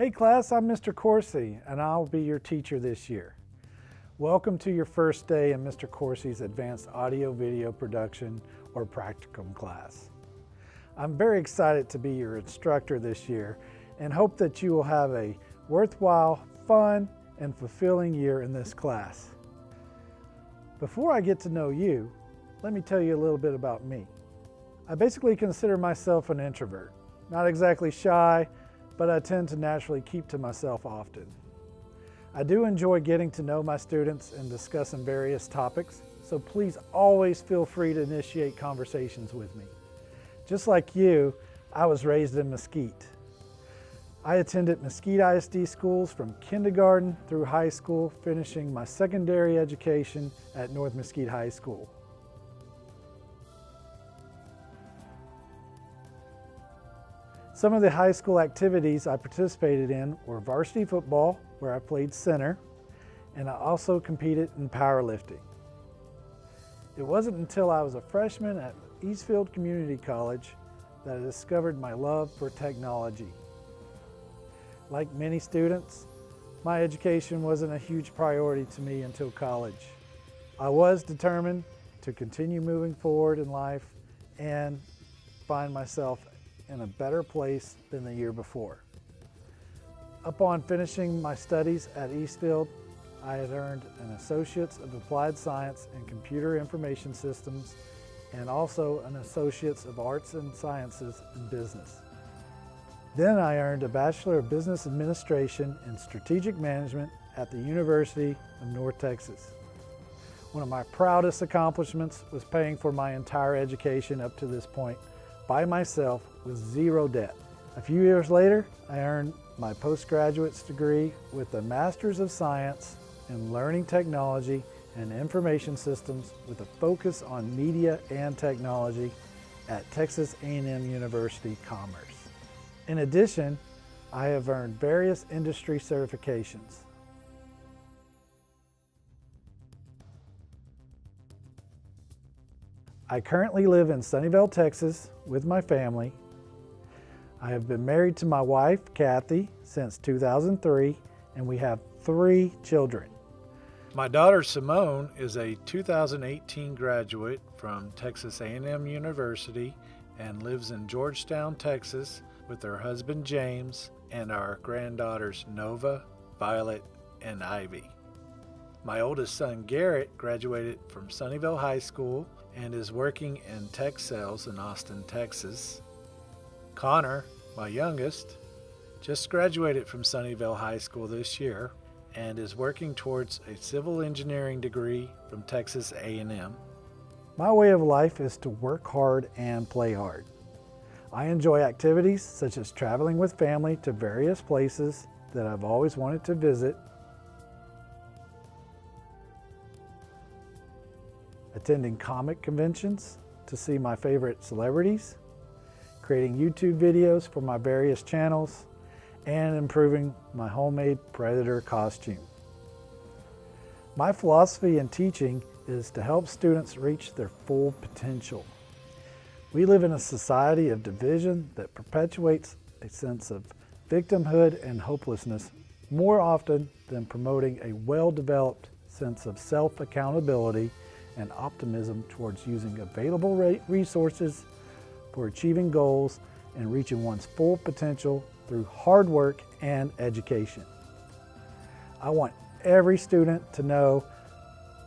Hey class, I'm Mr. Coursey and I'll be your teacher this year. Welcome to your first day in Mr. Coursey's Advanced Audio Video Production or Practicum class. I'm very excited to be your instructor this year and hope that you will have a worthwhile, fun, and fulfilling year in this class. Before I get to know you, let me tell you a little bit about me. I basically consider myself an introvert. Not exactly shy, but I tend to naturally keep to myself often. I do enjoy getting to know my students and discussing various topics, so please always feel free to initiate conversations with me. Just like you, I was raised in Mesquite. I attended Mesquite ISD schools from kindergarten through high school, finishing my secondary education at North Mesquite High School. Some of the high school activities I participated in were varsity football, where I played center, and I also competed in powerlifting. It wasn't until I was a freshman at Eastfield Community College that I discovered my love for technology. Like many students, my education wasn't a huge priority to me until college. I was determined to continue moving forward in life and find myself in a better place than the year before. Upon finishing my studies at Eastfield, I had earned an Associate's of Applied Science in Computer Information Systems and also an Associate's of Arts and Sciences in Business. Then I earned a Bachelor of Business Administration and Strategic Management at the University of North Texas. One of my proudest accomplishments was paying for my entire education up to this point by myself with zero debt. A few years later, I earned my postgraduate's degree with a Master's of Science in Learning Technology and Information Systems with a focus on media and technology at Texas A&M University Commerce. In addition, I have earned various industry certifications. I currently live in Sunnyvale, Texas with my family. I have been married to my wife, Kathy, since 2003, and we have 3 children. My daughter, Simone, is a 2018 graduate from Texas A&M University and lives in Georgetown, Texas with her husband, James, and our granddaughters, Nova, Violet, and Ivy. My oldest son, Garrett, graduated from Sunnyvale High School and is working in tech sales in Austin, Texas. Connor, my youngest, just graduated from Sunnyvale High School this year and is working towards a civil engineering degree from Texas A&M. My way of life is to work hard and play hard. I enjoy activities such as traveling with family to various places that I've always wanted to visit, attending comic conventions to see my favorite celebrities, creating YouTube videos for my various channels, and improving my homemade Predator costume. My philosophy in teaching is to help students reach their full potential. We live in a society of division that perpetuates a sense of victimhood and hopelessness more often than promoting a well-developed sense of self-accountability and optimism towards using available resources for achieving goals and reaching one's full potential through hard work and education. I want every student to know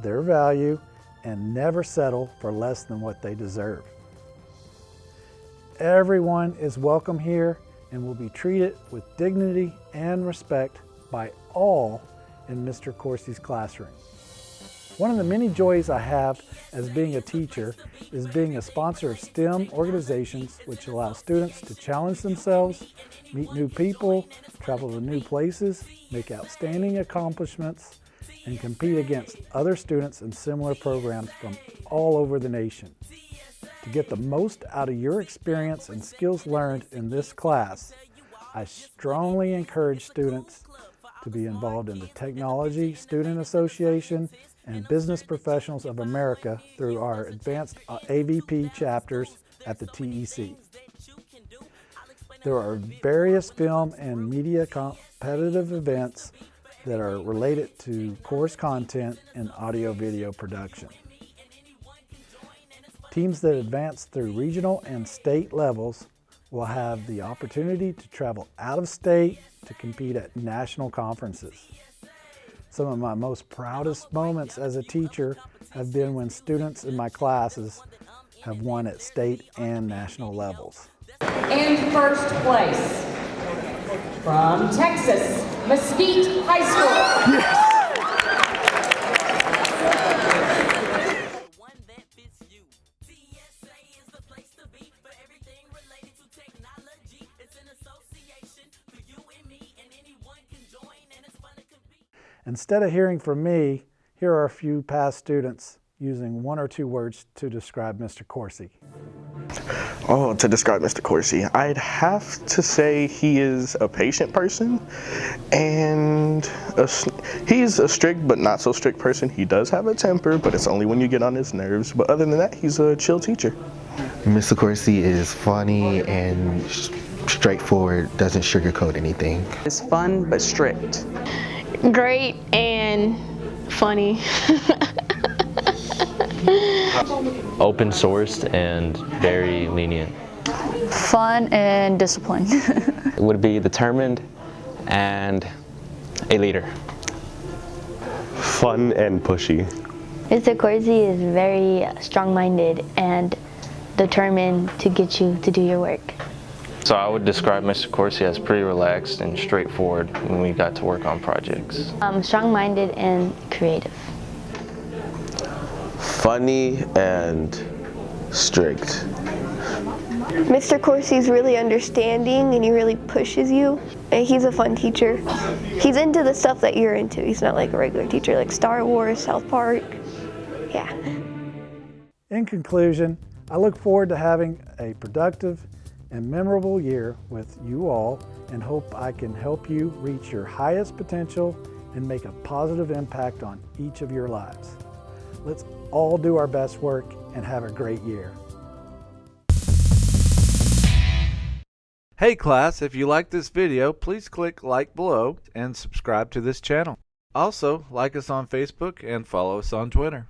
their value and never settle for less than what they deserve. Everyone is welcome here and will be treated with dignity and respect by all in Mr. Coursey's classroom. One of the many joys I have as being a teacher is being a sponsor of STEM organizations which allow students to challenge themselves, meet new people, travel to new places, make outstanding accomplishments, and compete against other students in similar programs from all over the nation. To get the most out of your experience and skills learned in this class, I strongly encourage students to be involved in the Technology Student Association and Business Professionals of America through our advanced AVP chapters at the TEC. There are various film and media competitive events that are related to course content and audio-video production. Teams that advance through regional and state levels will have the opportunity to travel out of state to compete at national conferences. Some of my most proudest moments as a teacher have been when students in my classes have won at state and national levels. And first place, from Texas, Mesquite High School. Yes. Instead of hearing from me, here are a few past students using one or two words to describe Mr. Coursey. Oh, to describe Mr. Coursey, I'd have to say he is a patient person, and he's a strict but not so strict person. He does have a temper, but it's only when you get on his nerves. But other than that, he's a chill teacher. Mr. Coursey is funny and straightforward, doesn't sugarcoat anything. It's fun but strict. Great and funny. Open sourced and very lenient. Fun and disciplined. It would be determined and a leader. Fun and pushy. Mr. Coursey is very strong-minded and determined to get you to do your work. So I would describe Mr. Coursey as pretty relaxed and straightforward when we got to work on projects. Strong-minded and creative. Funny and strict. Mr. Coursey's really understanding and he really pushes you. And he's a fun teacher. He's into the stuff that you're into. He's not like a regular teacher like Star Wars, South Park. Yeah. In conclusion, I look forward to having a productive and memorable year with you all and hope I can help you reach your highest potential and make a positive impact on each of your lives. Let's all do our best work and have a great year. Hey class, if you like this video, please click like below and subscribe to this channel. Also, like us on Facebook and follow us on Twitter.